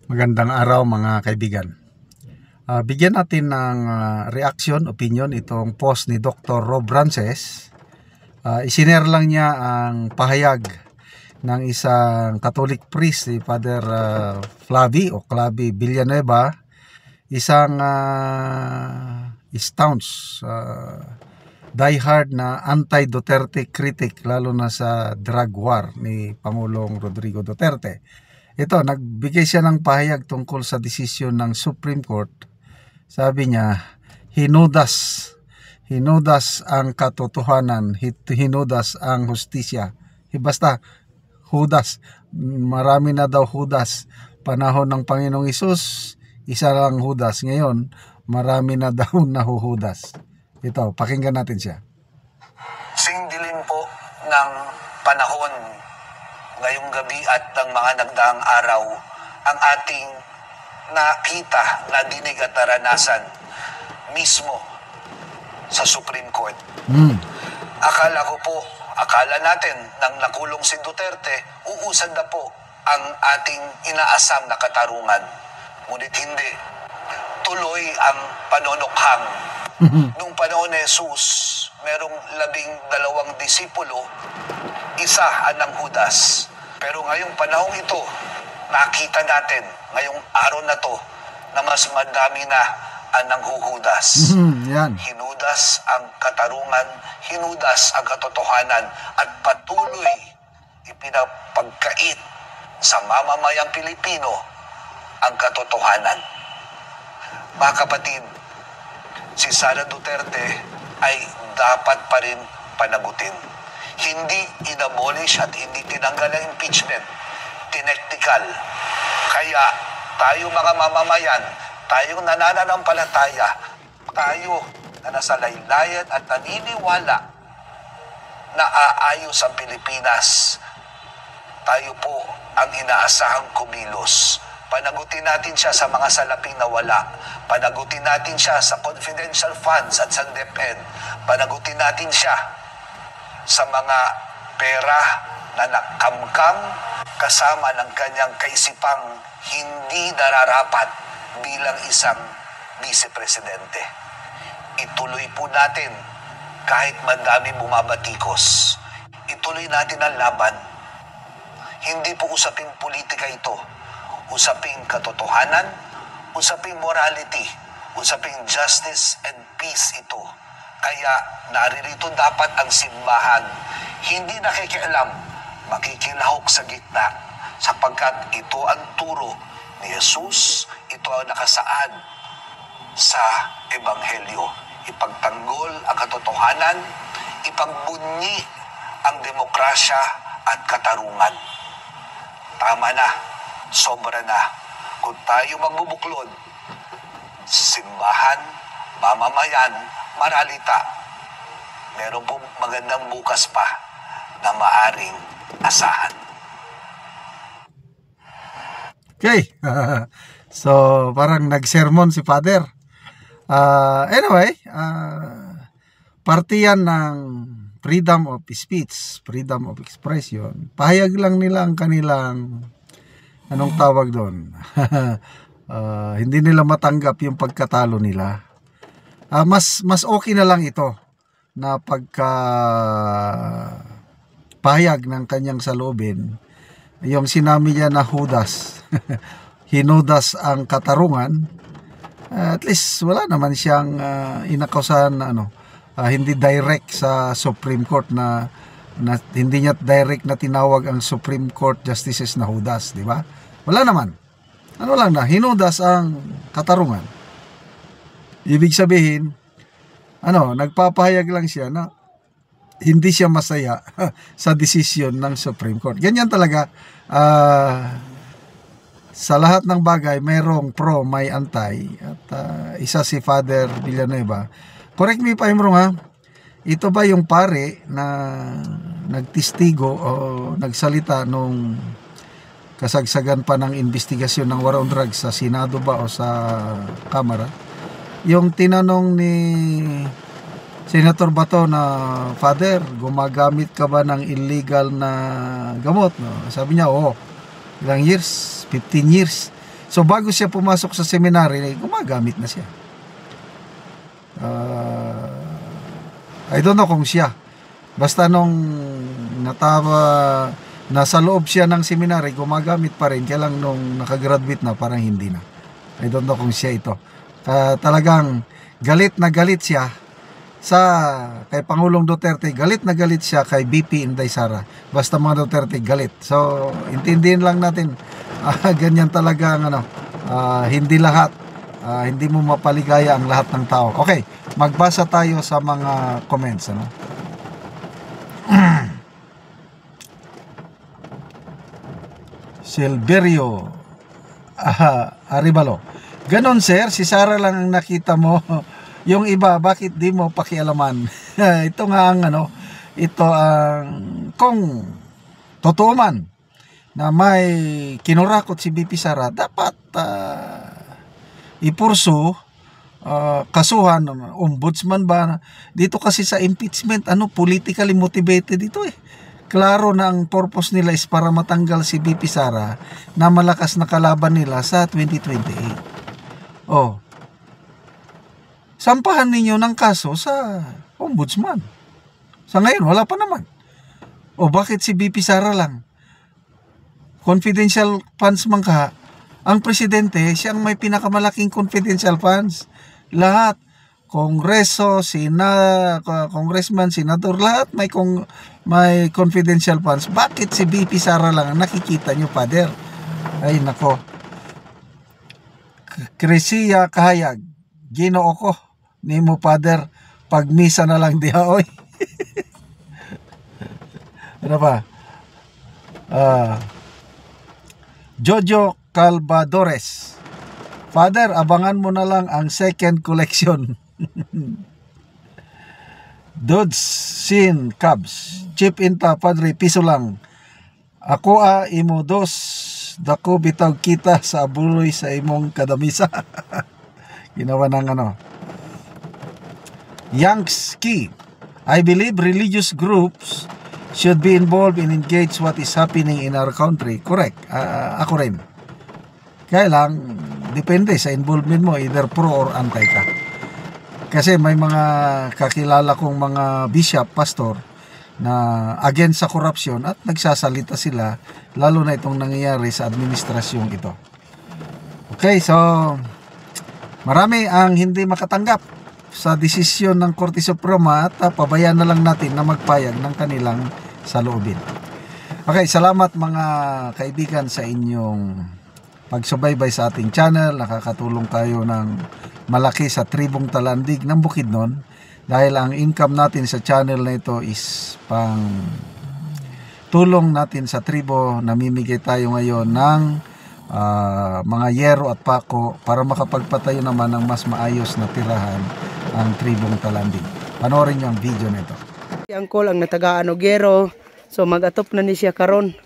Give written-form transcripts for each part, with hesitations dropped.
Magandang araw mga kaibigan. Bigyan natin ng reaction, opinion itong post ni Dr. Rob Rances. Isinare lang niya ang pahayag ng isang Catholic priest, si Father Flavi o Clavi Villanueva, isang staunch, diehard na anti-Duterte critic, lalo na sa drug war ni Pangulong Rodrigo Duterte. Ito, nagbigay siya ng pahayag tungkol sa desisyon ng Supreme Court. Sabi niya, hinudas ang katotohanan, hinudas ang hustisya. Basta, hudas. Marami na daw hudas. Panahon ng Panginoong Hesus, isa lang hudas. Ngayon, marami na daw nahuhudas. Ito, pakinggan natin siya. Singdilin po ng panahon ngayong gabi at ng mga nagdaang araw ang ating nakita, nadinig at naranasan mismo sa Supreme Court. Akala natin nang nakulong si Duterte, uusad na po ang ating inaasam na katarungan. Ngunit hindi. Tuloy ang panonokhang. Nung panahon ni Jesus, merong 12 disipulo, isa anang Judas. Pero ngayong panahong ito, nakita natin ngayong araw na to na mas madami na anang huhudas. Yan. Hinudas ang katarungan, hinudas ang katotohanan at patuloy ipinapagkait sa mamamayang Pilipino ang katotohanan. Mga kapatid, si Sara Duterte ay dapat pa rin panagutin. Hindi inabolish at hindi tinanggal ang impeachment. Tineknikal. Kaya tayo mga mamamayan, tayong nanananampalataya, tayo na nasa laylayan at naniniwala na aayos ang Pilipinas, tayo po ang inaasahang kumilos. Panagutin natin siya sa mga salaping nawala. Panagutin natin siya sa confidential funds at sa DepEd. Panagutin natin siya sa mga pera na nakamkam kasama ng kanyang kaisipang hindi nararapat bilang isang vice-presidente. Ituloy po natin kahit madami bumabatikos. Ituloy natin ang laban. Hindi po usaping politika ito. Usaping katotohanan, usaping morality, usaping justice and peace ito. Kaya naririto dapat ang simbahan, hindi nakikialam, makikilahok sa gitna, sapagkat ito ang turo ni Jesus, ito ang nakasaad sa Ebanghelyo. Ipagtanggol ang katotohanan, ipagbunyi ang demokrasya at katarungan. Tama na. Sobra na. Kung tayo magbubuklod, simbahan, mamamayan, maralita, meron po magandang bukas pa na maaring asahan. Okay. So, parang nag-sermon si Father. Anyway, parte yan ng freedom of speech, freedom of expression. Pahayag lang nila ang kanilang anong tawag doon? Hindi nila matanggap yung pagkatalo nila. Mas okay na lang ito na pagka pahayag ng kanyang saloobin, yung sinami niya na hudas, hinudas ang katarungan. At least wala naman siyang inakausahan na hindi direct sa Supreme Court na hindi niya direct na tinawag ang Supreme Court justices na hudas, di ba? Wala naman. Ano lang na, hinudas ang katarungan. Ibig sabihin, nagpapahayag lang siya na hindi siya masaya sa desisyon ng Supreme Court. Ganyan talaga, sa lahat ng bagay, mayroong pro, may anti. At isa si Father Villanueva. Correct me if I'm wrong, ha? Ito ba yung pare na nagtistigo o nagsalita nung kasagsagan pa ng investigasyon ng war on drugs sa Senado ba o sa Kamara? Yung tinanong ni Senator Bato na, Father, gumagamit ka ba ng illegal na gamot? No? Sabi niya, oo. Ilang years? 15 years. So bago siya pumasok sa seminary, gumagamit na siya. I don't know kung siya. Basta nung nasa loob siya ng seminary, gumagamit pa rin. Kaya lang nung nakagraduate na, parang hindi na. I don't know kung siya ito. Talagang galit na galit siya kay Pangulong Duterte. Galit na galit siya kay BP Inday Sara. Basta mga Duterte galit. So, intindihin lang natin. Ganyan talaga ang hindi lahat. Hindi mo mapaligaya ang lahat ng tao. Okay, magbasa tayo sa mga comments. Silverio Aribalo. Ganon sir, si Sara lang ang nakita mo. Yung iba, bakit di mo pakialaman? Ito nga ang ito ang kung totoo man na may kinurakot si BP Sara, dapat ipurso, kasuhan, ombudsman ba? Dito kasi sa impeachment, politically motivated ito eh. Klaro na ang purpose nila is para matanggal si BP Sara na malakas na kalaban nila sa 2028. Sampahan ninyo ng kaso sa ombudsman. Sa ngayon, wala pa naman. Bakit si BP Sara lang? Confidential funds man ka. Ang presidente, siyang may pinakamalaking confidential funds. Lahat. Kongreso, congressman, senador, lahat may confidential funds. Bakit si BP Sara lang ang nakikita nyo, Father? Ay, nako. Krisiya Kahayag. Ginoo ko. Ni mo, Father, pagmisa na lang diha, oy. Ano pa? Jojo Calvadores. Father, abangan mo na lang ang second collection. Dudes Sin Cubs. Chip Inta, Padre, piso lang. Ako imo dos. Dako bitaw kita sa abuloy sa imong kadamisa. Ginawa ng Yankski. I believe religious groups should be involved and engage what is happening in our country. Correct. Ako rin. Kaya lang, depende sa involvement mo, either pro or anti ka. Kasi may mga kakilala kong mga bishop, pastor, na against sa corruption at nagsasalita sila, lalo na itong nangyayari sa administrasyong ito. Okay, so marami ang hindi makatanggap sa desisyon ng Korte Suprema at pabayaan na lang natin na magpayag ng kanilang saloobin. Okay, salamat mga kaibigan sa inyong pagsubaybay sa ating channel. Nakakatulong tayo ng malaki sa tribong Talandig ng Bukidnon dahil ang income natin sa channel na ito is pang tulong natin sa tribo. Namimigay tayo ngayon ng mga yero at pako para makapagpatayo naman ng mas maayos na tirahan ang tribong Talandig. Panoorin niyo ang video nito. Si Angkol ang natagaan og yero, so mag-atop na ni siya karon.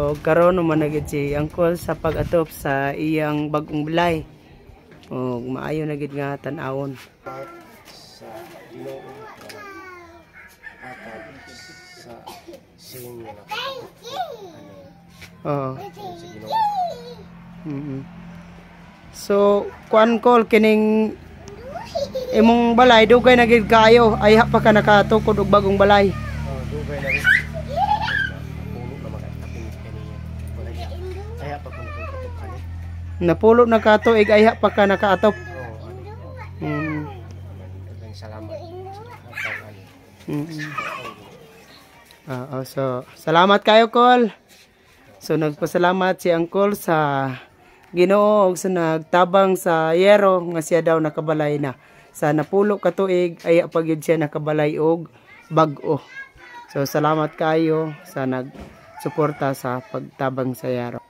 O karon managid si Angkol sa pag-atop sa iyang bagong balay. O maayo na gid nga tan-awon. Sa Ginoo atag sa sing Oo. So, kuan kol kining imong balay dugay na gid kayo, ay pa ka nakatukod og bagong balay. dugay na rin puno na makatapin kaniya kaya pa kung nakatapin kani Napulo na ka tuig ay pa ka nakaatop. daghang salamat. So, salamat kayo, Kol. So, nagpasalamat si Uncle sa Ginoo ug sa nagtabang sa yero nga siya daw nakabalay na. Sa napulo ka tuig ay pagyud siya nakabalay og bag-o. So, salamat kayo sa nagsuporta sa pagtabang sa yero.